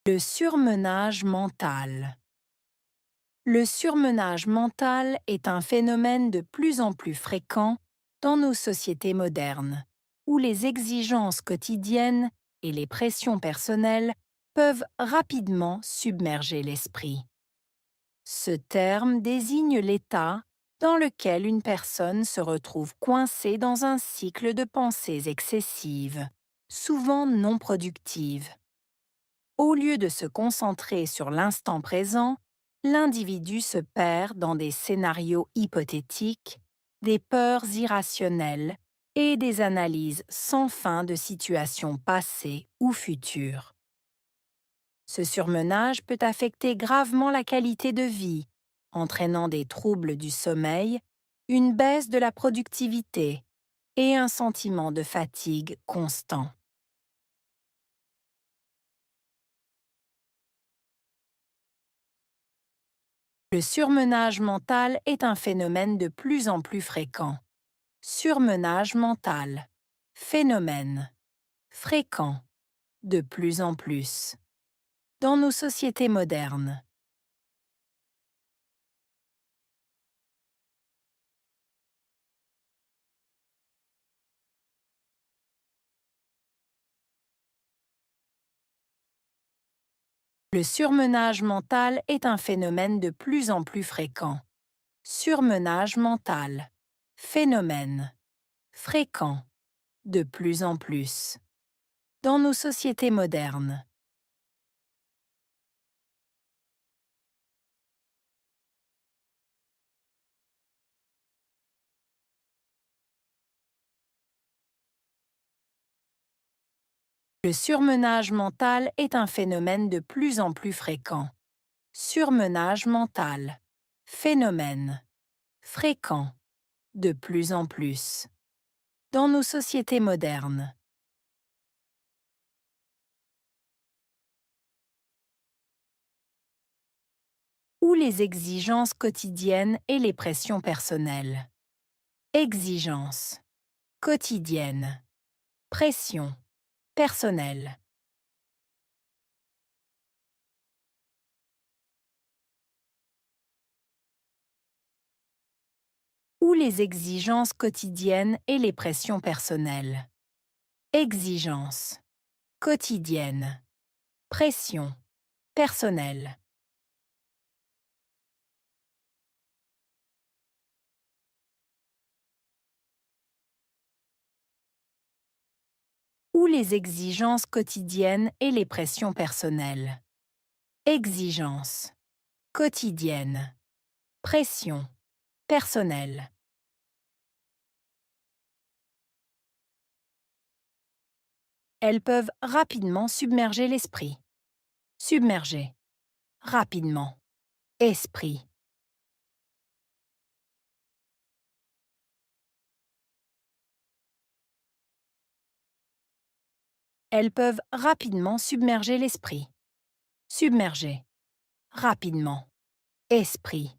Le surmenage mental. Le surmenage mental est un phénomène de plus en plus fréquent dans nos sociétés modernes, où les exigences quotidiennes et les pressions personnelles peuvent rapidement submerger l'esprit. Ce terme désigne l'état dans lequel une personne se retrouve coincée dans un cycle de pensées excessives, souvent non productives. Au lieu de se concentrer sur l'instant présent, l'individu se perd dans des scénarios hypothétiques, des peurs irrationnelles et des analyses sans fin de situations passées ou futures. Ce surmenage peut affecter gravement la qualité de vie, entraînant des troubles du sommeil, une baisse de la productivité et un sentiment de fatigue constant. Le surmenage mental est un phénomène de plus en plus fréquent. Surmenage mental. Phénomène. Fréquent. De plus en plus. Dans nos sociétés modernes. Le surmenage mental est un phénomène de plus en plus fréquent. Surmenage mental. Phénomène. Fréquent. De plus en plus. Dans nos sociétés modernes. Le surmenage mental est un phénomène de plus en plus fréquent. Surmenage mental. Phénomène. Fréquent. De plus en plus. Dans nos sociétés modernes. Ou les exigences quotidiennes et les pressions personnelles. Exigences. Quotidiennes. Pression. Personnelle. Ou les exigences quotidiennes et les pressions personnelles. Exigences. Quotidiennes. Pression. Personnelle. Ou les exigences quotidiennes et les pressions personnelles. Exigences. Quotidiennes. Pression. Personnelle. Elles peuvent rapidement submerger l'esprit. Submerger. Rapidement. Esprit. Elles peuvent rapidement submerger l'esprit. Submerger. Rapidement. Esprit.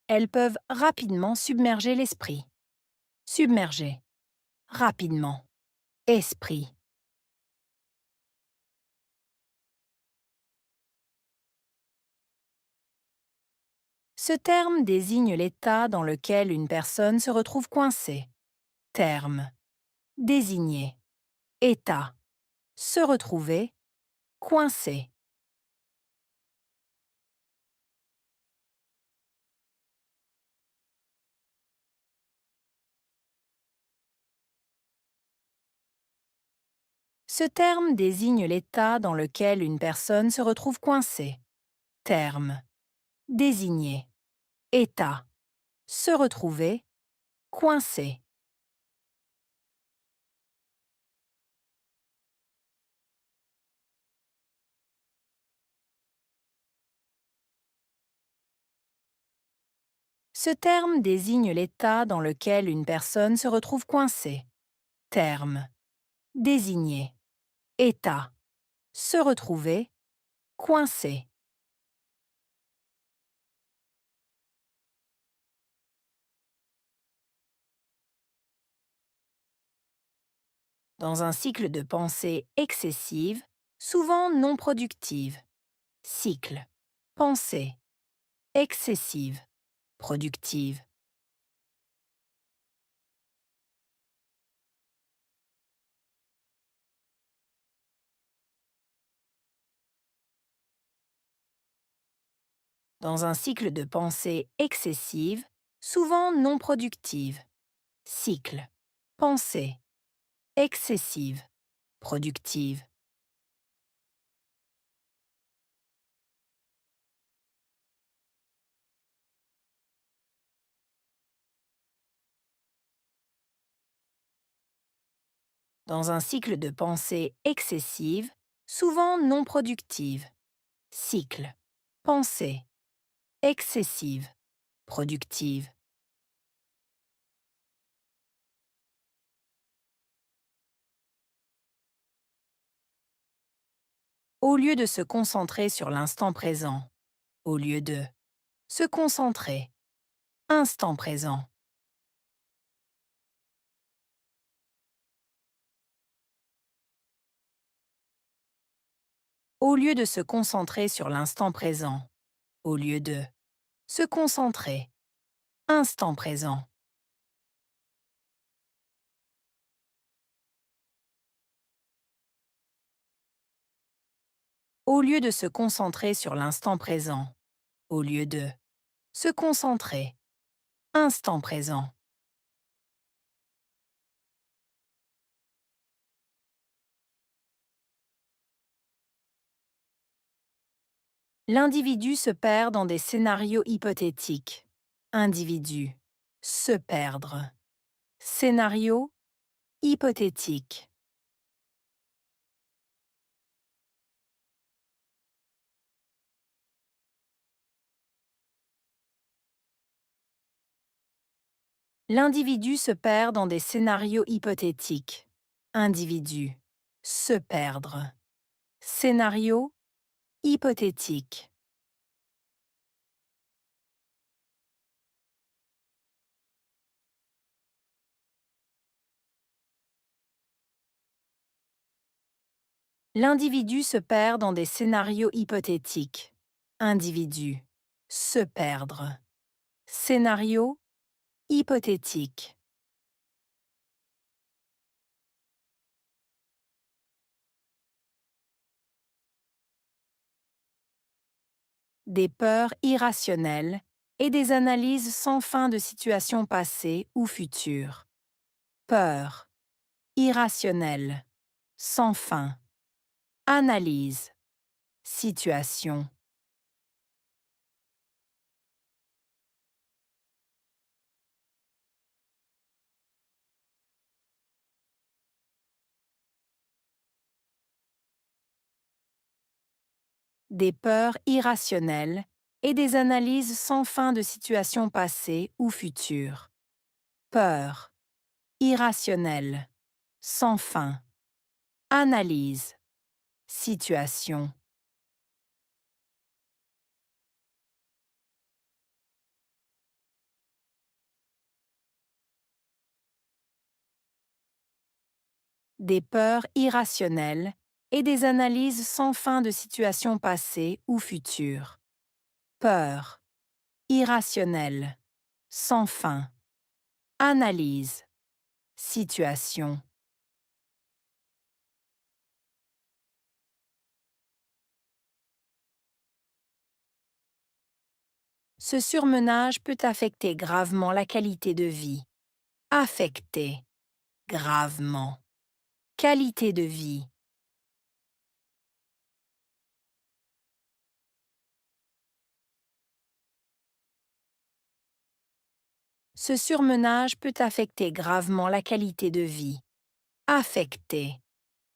Elles peuvent rapidement submerger l'esprit. Submerger. Rapidement. Esprit. Ce terme désigne l'état dans lequel une personne se retrouve coincée. Terme. Désigner. État. Se retrouver. Coincé. Ce terme désigne l'état dans lequel une personne se retrouve coincée. Terme. Désigner. État. Se retrouver. Coincé. Ce terme désigne l'état dans lequel une personne se retrouve coincée. Terme. Désigner. État. Se retrouver. Coincé. dans un cycle de pensée excessive, souvent non productive. Cycle. Pensée. Excessive. Productive. Dans un cycle de pensée excessive, souvent non productive. Cycle. Pensée. Excessive. Productive. Dans un cycle de pensée excessive, souvent non productive. Cycle. Pensée. Excessive. Productive. Au lieu de se concentrer sur l'instant présent. Au lieu de se concentrer. Instant présent. Au lieu de se concentrer sur l'instant présent. Au lieu de se concentrer. Instant présent. Au lieu de se concentrer sur l'instant présent. Au lieu de se concentrer. Instant présent. L'individu se perd dans des scénarios hypothétiques. Individu. Se perdre. Scénario. Hypothétique. L'individu se perd dans des scénarios hypothétiques. Individu. Se perdre. Scénario. Hypothétique. L'individu se perd dans des scénarios hypothétiques. Individu. Se perdre. Scénario. Hypothétique. Des peurs irrationnelles et des analyses sans fin de situations passées ou futures. Peur. Irrationnelle. Sans fin. Analyse. Situation. Des peurs irrationnelles et des analyses sans fin de situations passées ou futures. Peur. Irrationnelle. Sans fin. Analyse. Situation. Des peurs irrationnelles et des analyses sans fin de situations passées ou futures. Peur. Irrationnelle. Sans fin. Analyse. Situation. Ce surmenage peut affecter gravement la qualité de vie. Affecter. Gravement. Qualité de vie. Ce surmenage peut affecter gravement la qualité de vie. Affecter.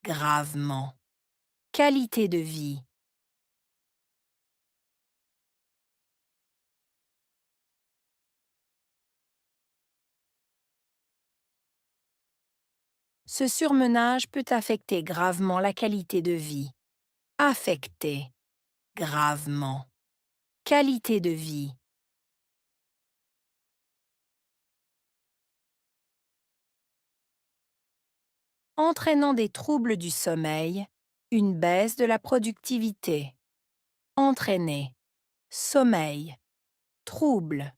Gravement. Qualité de vie. Ce surmenage peut affecter gravement la qualité de vie. Affecter. Gravement. Qualité de vie. entraînant des troubles du sommeil, une baisse de la productivité. Entraîner, sommeil, trouble,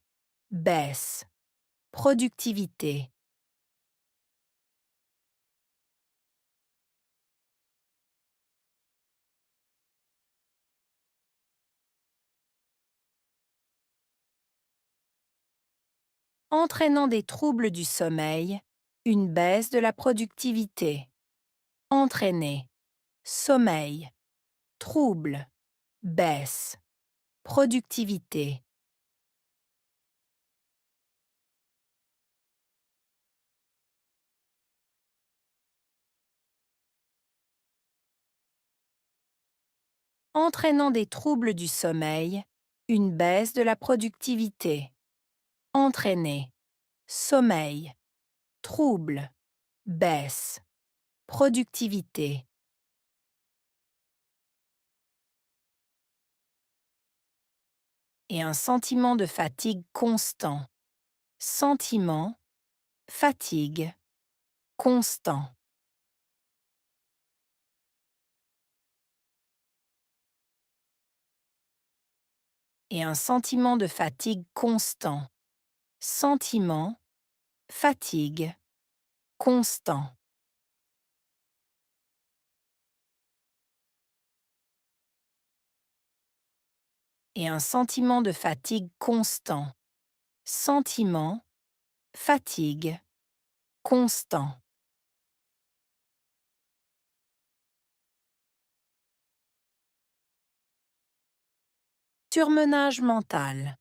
baisse, productivité. Entraînant des troubles du sommeil, une baisse de la productivité. Entraîner, sommeil, trouble, baisse, productivité. Entraînant des troubles du sommeil, une baisse de la productivité. Entraîner, sommeil, trouble, baisse, productivité. Et un sentiment de fatigue constant. Sentiment, fatigue, constant. Et un sentiment de fatigue constant. Sentiment, fatigue, constant. Et un sentiment de fatigue constant. Sentiment, fatigue, constant. Surmenage mental.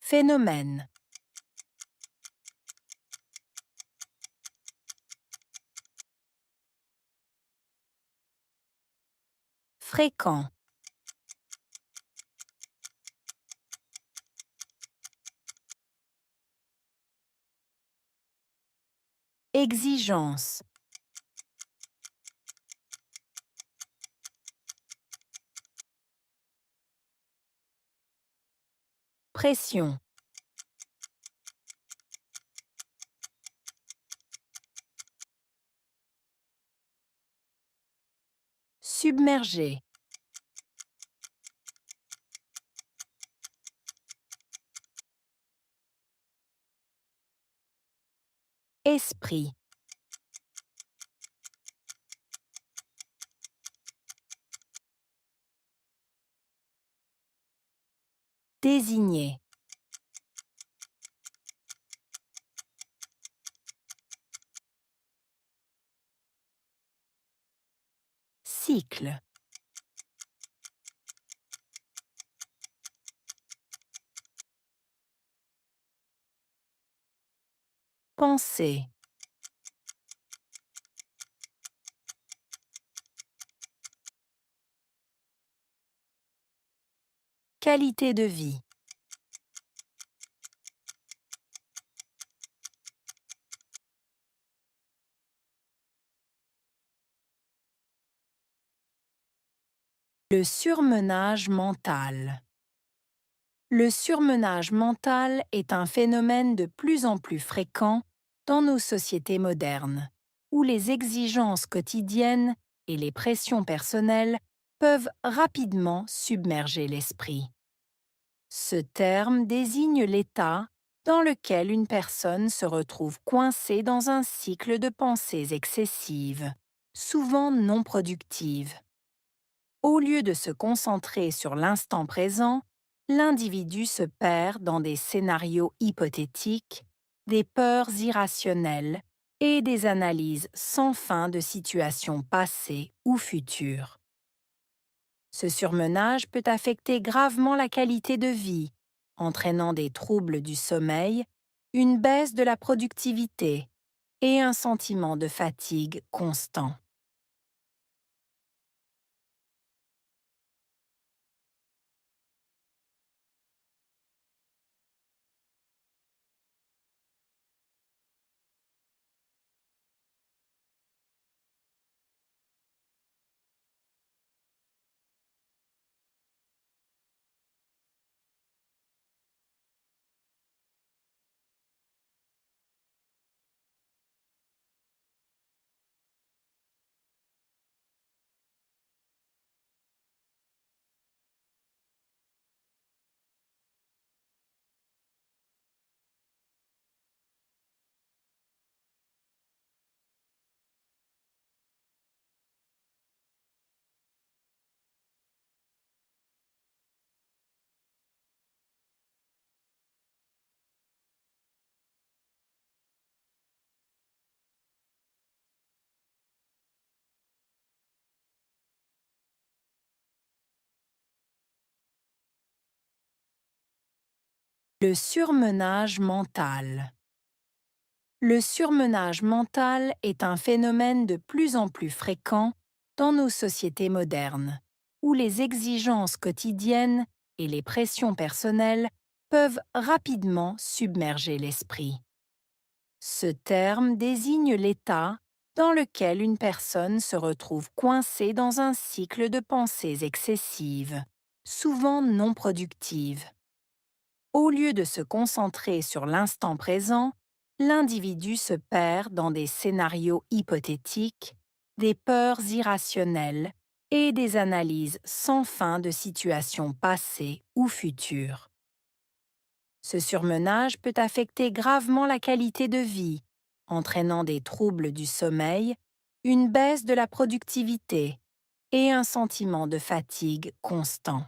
Phénomène. Fréquent. Exigence. Pression. Submerger. Esprit. Désigner. Cycle. Pensée. Qualité de vie. Le surmenage mental. Le surmenage mental est un phénomène de plus en plus fréquent dans nos sociétés modernes, où les exigences quotidiennes et les pressions personnelles peuvent rapidement submerger l'esprit. Ce terme désigne l'état dans lequel une personne se retrouve coincée dans un cycle de pensées excessives, souvent non productives. Au lieu de se concentrer sur l'instant présent, l'individu se perd dans des scénarios hypothétiques, des peurs irrationnelles et des analyses sans fin de situations passées ou futures. Ce surmenage peut affecter gravement la qualité de vie, entraînant des troubles du sommeil, une baisse de la productivité et un sentiment de fatigue constant. Le surmenage mental. Le surmenage mental est un phénomène de plus en plus fréquent dans nos sociétés modernes, où les exigences quotidiennes et les pressions personnelles peuvent rapidement submerger l'esprit. Ce terme désigne l'état dans lequel une personne se retrouve coincée dans un cycle de pensées excessives, souvent non productives. Au lieu de se concentrer sur l'instant présent, l'individu se perd dans des scénarios hypothétiques, des peurs irrationnelles et des analyses sans fin de situations passées ou futures. Ce surmenage peut affecter gravement la qualité de vie, entraînant des troubles du sommeil, une baisse de la productivité et un sentiment de fatigue constant.